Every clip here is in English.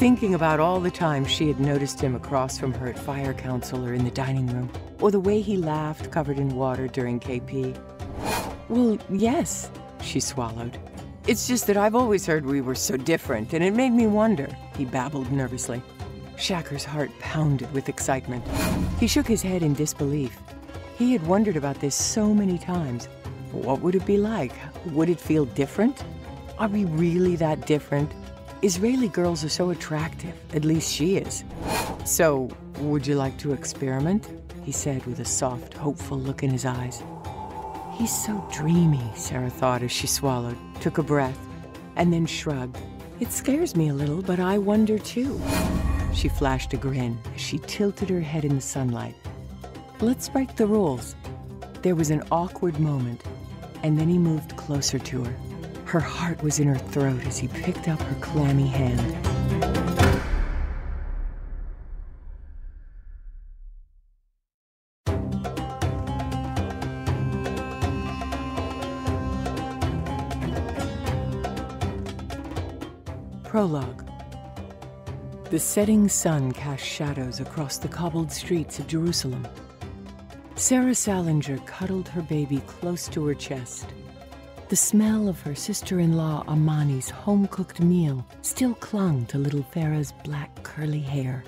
thinking about all the times she had noticed him across from her at fire council or in the dining room, or the way he laughed covered in water during KP. Well, yes, she swallowed. It's just that I've always heard we were so different, and it made me wonder, he babbled nervously. Shacker's heart pounded with excitement. He shook his head in disbelief. He had wondered about this so many times. What would it be like? Would it feel different? Are we really that different? Israeli girls are so attractive, at least she is. So, would you like to experiment? He said with a soft, hopeful look in his eyes. He's so dreamy, Sarah thought as she swallowed, took a breath, and then shrugged. It scares me a little, but I wonder too. She flashed a grin as she tilted her head in the sunlight. Let's break the rules. There was an awkward moment, and then he moved closer to her. Her heart was in her throat as he picked up her clammy hand. Prologue. The setting sun cast shadows across the cobbled streets of Jerusalem. Sarah Salinger cuddled her baby close to her chest. The smell of her sister-in-law Amani's home-cooked meal still clung to little Farah's black curly hair.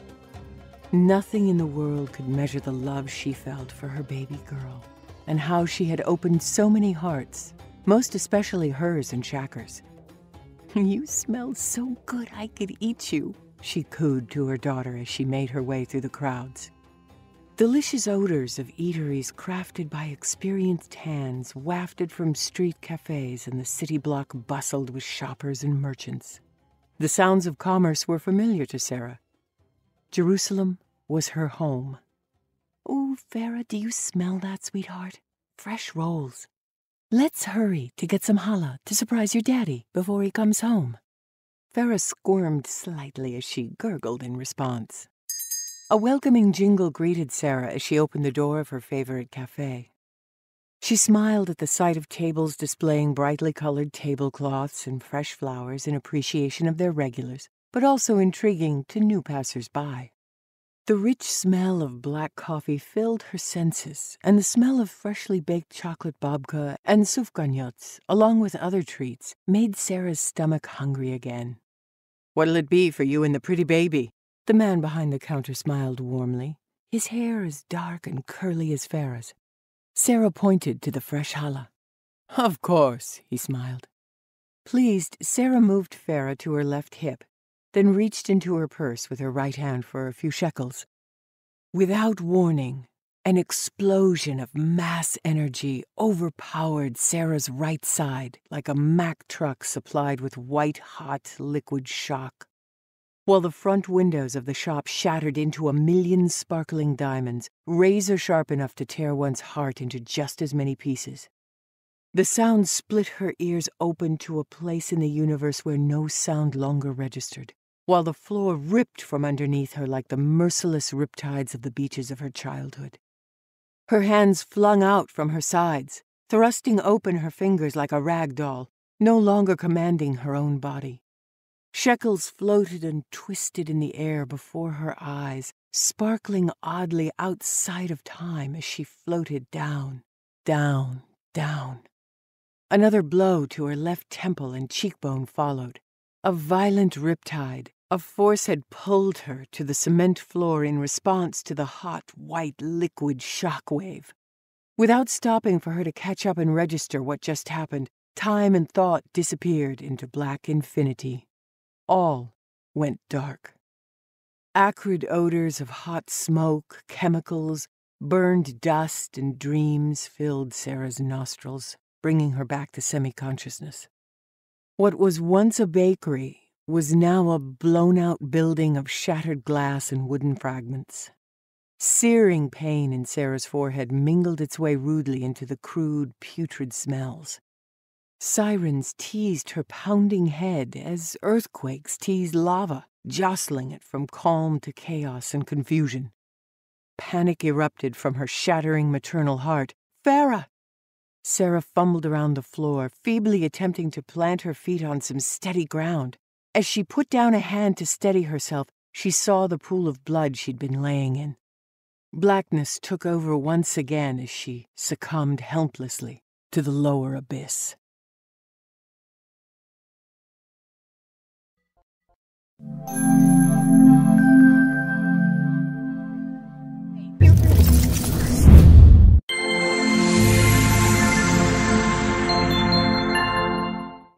Nothing in the world could measure the love she felt for her baby girl, and how she had opened so many hearts, most especially hers and Shacker's. You smell so good I could eat you, she cooed to her daughter as she made her way through the crowds. Delicious odors of eateries crafted by experienced hands wafted from street cafes, and the city block bustled with shoppers and merchants. The sounds of commerce were familiar to Sarah. Jerusalem was her home. "Oh, Farah, do you smell that, sweetheart? Fresh rolls. Let's hurry to get some challah to surprise your daddy before he comes home." Farah squirmed slightly as she gurgled in response. A welcoming jingle greeted Sarah as she opened the door of her favorite cafe. She smiled at the sight of tables displaying brightly colored tablecloths and fresh flowers in appreciation of their regulars, but also intriguing to new passers-by. The rich smell of black coffee filled her senses, and the smell of freshly baked chocolate babka and sufganyots, along with other treats, made Sarah's stomach hungry again. "What'll it be for you and the pretty baby?" The man behind the counter smiled warmly, his hair as dark and curly as Farah's. Sarah pointed to the fresh challah. "Of course," he smiled. Pleased, Sarah moved Farah to her left hip, then reached into her purse with her right hand for a few shekels. Without warning, an explosion of mass energy overpowered Sarah's right side like a Mack truck supplied with white-hot liquid shock. While the front windows of the shop shattered into 1,000,000 sparkling diamonds, razor-sharp enough to tear one's heart into just as many pieces. The sound split her ears open to a place in the universe where no sound longer registered, while the floor ripped from underneath her like the merciless riptides of the beaches of her childhood. Her hands flung out from her sides, thrusting open her fingers like a rag doll, no longer commanding her own body. Shekels floated and twisted in the air before her eyes, sparkling oddly outside of time as she floated down, down, down. Another blow to her left temple and cheekbone followed. A violent riptide, a force had pulled her to the cement floor in response to the hot, white, liquid shockwave. Without stopping for her to catch up and register what just happened, time and thought disappeared into black infinity. All went dark. Acrid odors of hot smoke, chemicals, burned dust, and dreams filled Sarah's nostrils, bringing her back to semi-consciousness. What was once a bakery was now a blown-out building of shattered glass and wooden fragments. Searing pain in Sarah's forehead mingled its way rudely into the crude, putrid smells. Sirens teased her pounding head as earthquakes tease lava, jostling it from calm to chaos and confusion. Panic erupted from her shattering maternal heart. "Farah!" Sarah fumbled around the floor, feebly attempting to plant her feet on some steady ground. As she put down a hand to steady herself, she saw the pool of blood she'd been laying in. Blackness took over once again as she succumbed helplessly to the lower abyss.